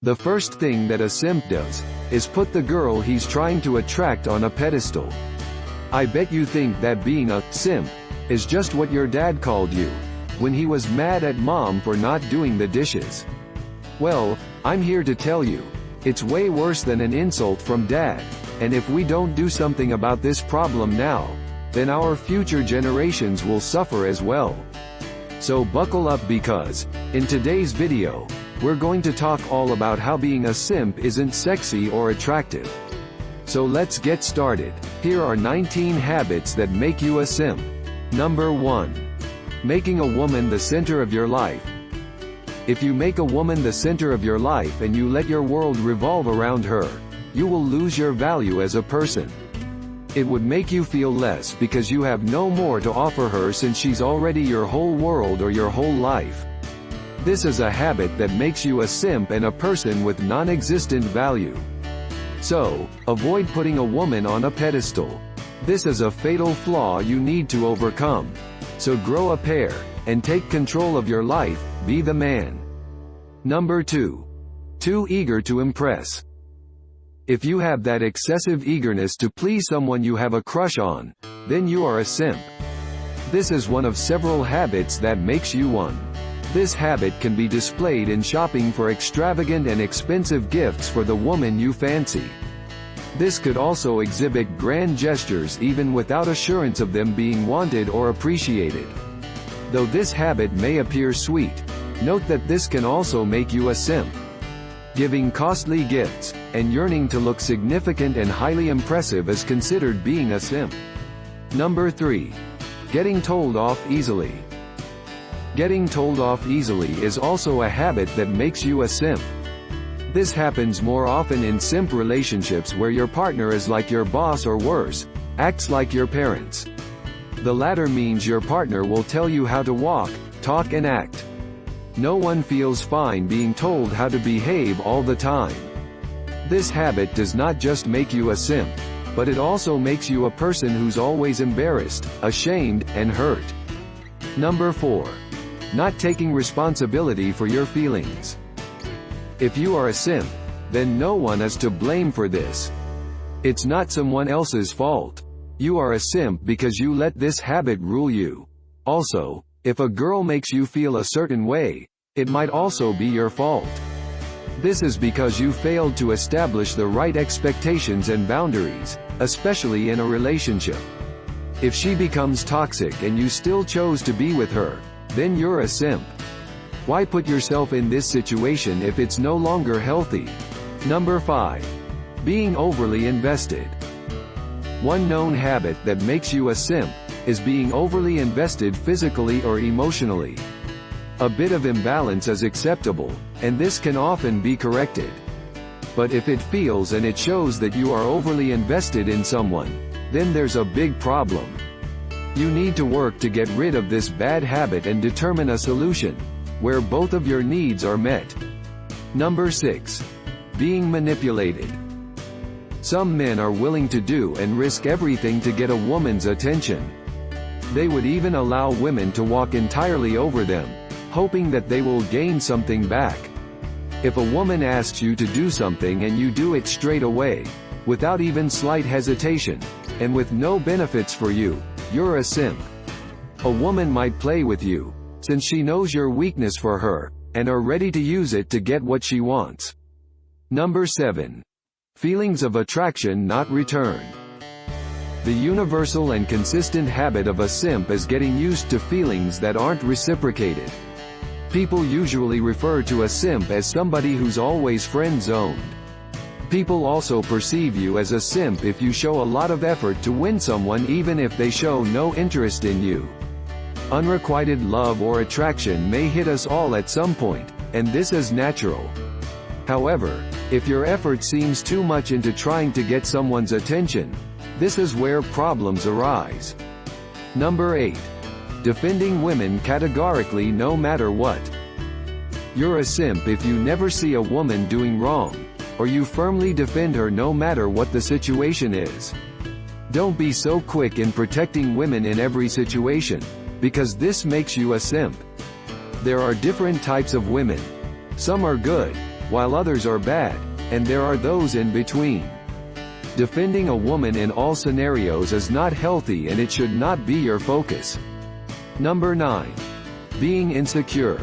The first thing that a simp does is put the girl he's trying to attract on a pedestal. I bet you think that being a simp is just what your dad called you when he was mad at mom for not doing the dishes. Well, I'm here to tell you, it's way worse than an insult from dad, and if we don't do something about this problem now, then our future generations will suffer as well. So buckle up, because in today's video, we're going to talk all about how being a simp isn't sexy or attractive. So let's get started. Here are 19 habits that make you a simp. Number 1. Making a woman the center of your life. If you make a woman the center of your life and you let your world revolve around her, you will lose your value as a person. It would make you feel less because you have no more to offer her, since she's already your whole world or your whole life. This is a habit that makes you a simp and a person with non-existent value. So, avoid putting a woman on a pedestal. This is a fatal flaw you need to overcome. So grow a pair, and take control of your life, be the man. Number 2. Too eager to impress. If you have that excessive eagerness to please someone you have a crush on, then you are a simp. This is one of several habits that makes you one. This habit can be displayed in shopping for extravagant and expensive gifts for the woman you fancy. This could also exhibit grand gestures even without assurance of them being wanted or appreciated. Though this habit may appear sweet, note that this can also make you a simp. Giving costly gifts, and yearning to look significant and highly impressive is considered being a simp. Number 3. Getting told off easily. Getting told off easily is also a habit that makes you a simp. This happens more often in simp relationships where your partner is like your boss, or worse, acts like your parents. The latter means your partner will tell you how to walk, talk and act. No one feels fine being told how to behave all the time. This habit does not just make you a simp, but it also makes you a person who's always embarrassed, ashamed, and hurt. Number 4. Not taking responsibility for your feelings. If you are a simp, then no one is to blame for this. It's not someone else's fault. You are a simp because you let this habit rule you. Also, if a girl makes you feel a certain way, it might also be your fault. This is because you failed to establish the right expectations and boundaries, especially in a relationship. If she becomes toxic and you still chose to be with her, then you're a simp. Why put yourself in this situation if it's no longer healthy? Number 5. Being overly invested. One known habit that makes you a simp is being overly invested physically or emotionally. A bit of imbalance is acceptable, and this can often be corrected. But if it feels and it shows that you are overly invested in someone, then there's a big problem. You need to work to get rid of this bad habit and determine a solution where both of your needs are met. Number 6. Being manipulated. Some men are willing to do and risk everything to get a woman's attention. They would even allow women to walk entirely over them, hoping that they will gain something back. If a woman asks you to do something and you do it straight away, without even slight hesitation, and with no benefits for you, you're a simp. A woman might play with you, since she knows your weakness for her, and are ready to use it to get what she wants. Number 7. Feelings of attraction not returned. The universal and consistent habit of a simp is getting used to feelings that aren't reciprocated. People usually refer to a simp as somebody who's always friend-zoned. People also perceive you as a simp if you show a lot of effort to win someone even if they show no interest in you. Unrequited love or attraction may hit us all at some point, and this is natural. However, if your effort seems too much into trying to get someone's attention, this is where problems arise. Number 8. Defending women categorically no matter what. You're a simp if you never see a woman doing wrong, or you firmly defend her no matter what the situation is. Don't be so quick in protecting women in every situation, because this makes you a simp. There are different types of women. Some are good, while others are bad, and there are those in between. Defending a woman in all scenarios is not healthy and it should not be your focus. Number 9. Being insecure.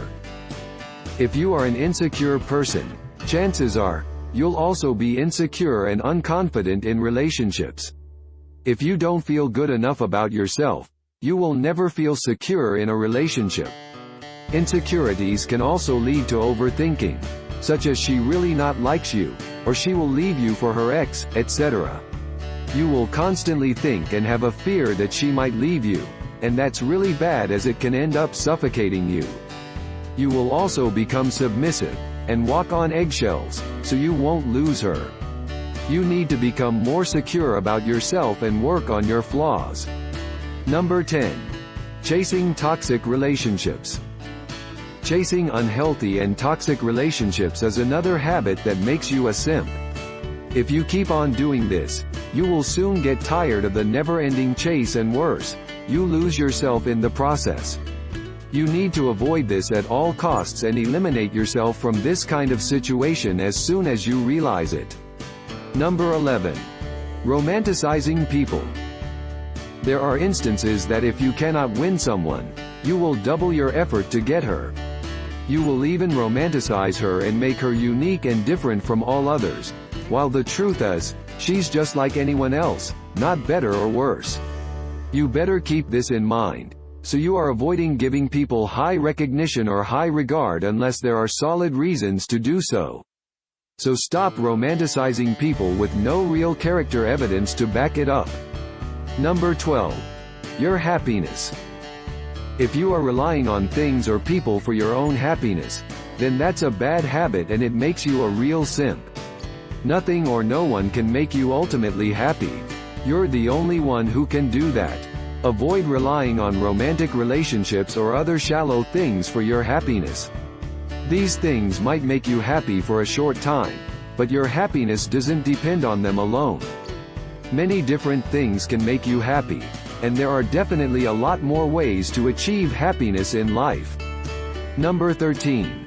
If you are an insecure person, chances are, you'll also be insecure and unconfident in relationships. If you don't feel good enough about yourself, you will never feel secure in a relationship. Insecurities can also lead to overthinking, such as she really not likes you, or she will leave you for her ex, etc. You will constantly think and have a fear that she might leave you, and that's really bad as it can end up suffocating you. You will also become submissive, and walk on eggshells, so you won't lose her. You need to become more secure about yourself and work on your flaws. Number 10. Chasing toxic relationships. Chasing unhealthy and toxic relationships is another habit that makes you a simp. If you keep on doing this, you will soon get tired of the never-ending chase, and worse, you lose yourself in the process. You need to avoid this at all costs and eliminate yourself from this kind of situation as soon as you realize it. Number 11. Romanticizing people. There are instances that if you cannot win someone, you will double your effort to get her. You will even romanticize her and make her unique and different from all others, while the truth is, she's just like anyone else, not better or worse. You better keep this in mind, so you are avoiding giving people high recognition or high regard unless there are solid reasons to do so. So stop romanticizing people with no real character evidence to back it up. Number 12. Your happiness. If you are relying on things or people for your own happiness, then that's a bad habit and it makes you a real simp. Nothing or no one can make you ultimately happy. You're the only one who can do that. Avoid relying on romantic relationships or other shallow things for your happiness. These things might make you happy for a short time, but your happiness doesn't depend on them alone. Many different things can make you happy, and there are definitely a lot more ways to achieve happiness in life. Number 13.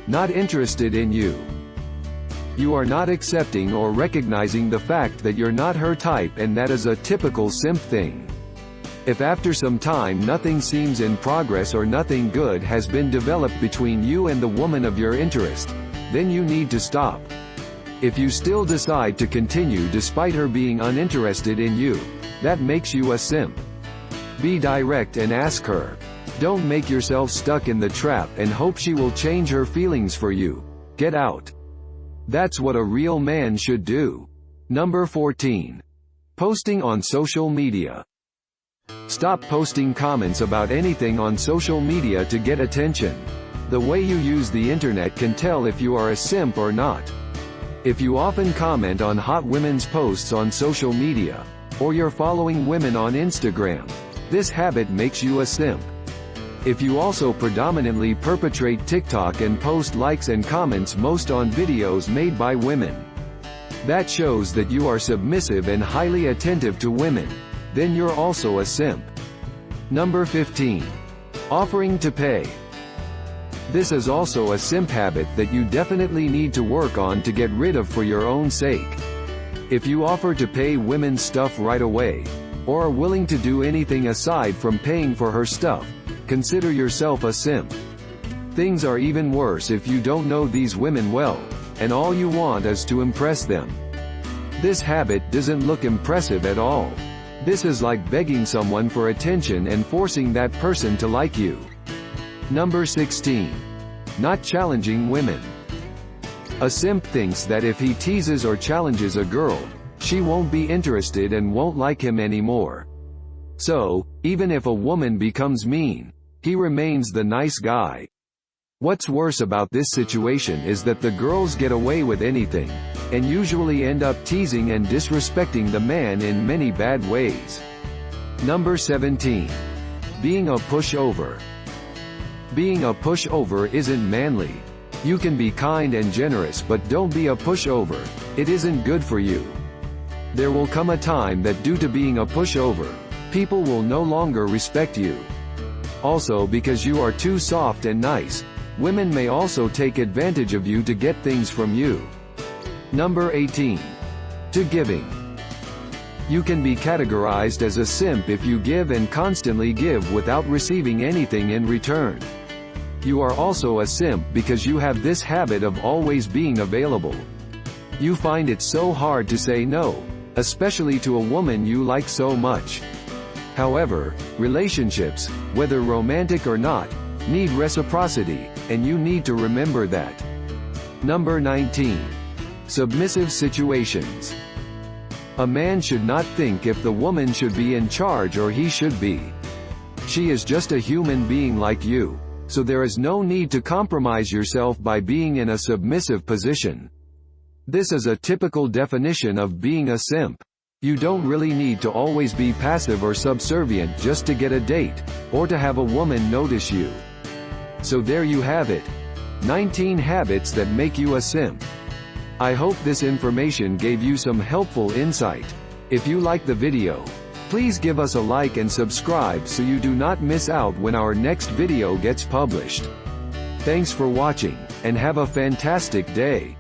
Not interested in you. You are not accepting or recognizing the fact that you're not her type, and that is a typical simp thing. If after some time nothing seems in progress or nothing good has been developed between you and the woman of your interest, then you need to stop. If you still decide to continue despite her being uninterested in you, that makes you a simp. Be direct and ask her. Don't make yourself stuck in the trap and hope she will change her feelings for you. Get out. That's what a real man should do. Number 14. Posting on social media. Stop posting comments about anything on social media to get attention. The way you use the internet can tell if you are a simp or not. If you often comment on hot women's posts on social media, or you're following women on Instagram, this habit makes you a simp. If you also predominantly perpetrate TikTok and post likes and comments most on videos made by women, that shows that you are submissive and highly attentive to women, then you're also a simp. Number 15. Offering to pay. This is also a simp habit that you definitely need to work on to get rid of for your own sake. If you offer to pay women's stuff right away, or are willing to do anything aside from paying for her stuff, consider yourself a simp. Things are even worse if you don't know these women well, and all you want is to impress them. This habit doesn't look impressive at all. This is like begging someone for attention and forcing that person to like you. Number 16. Not challenging women. A simp thinks that if he teases or challenges a girl, she won't be interested and won't like him anymore. So, even if a woman becomes mean, he remains the nice guy. What's worse about this situation is that the girls get away with anything, and usually end up teasing and disrespecting the man in many bad ways. Number 17. Being a pushover. Being a pushover isn't manly. You can be kind and generous, but don't be a pushover. It isn't good for you. There will come a time that due to being a pushover, people will no longer respect you. Also, because you are too soft and nice, Women may also take advantage of you to get things from you. Number 18. To giving. You can be categorized as a simp if you give and constantly give without receiving anything in return. You are also a simp because you have this habit of always being available. You find it so hard to say no, especially to a woman you like so much. However, relationships, whether romantic or not, need reciprocity, and you need to remember that. Number 19. Submissive situations. A man should not think if the woman should be in charge or he should be. She is just a human being like you, so there is no need to compromise yourself by being in a submissive position. This is a typical definition of being a simp. You don't really need to always be passive or subservient just to get a date, or to have a woman notice you. So there you have it. 19 habits that make you a simp. I hope this information gave you some helpful insight. If you like the video, please give us a like and subscribe so you do not miss out when our next video gets published. Thanks for watching, and have a fantastic day.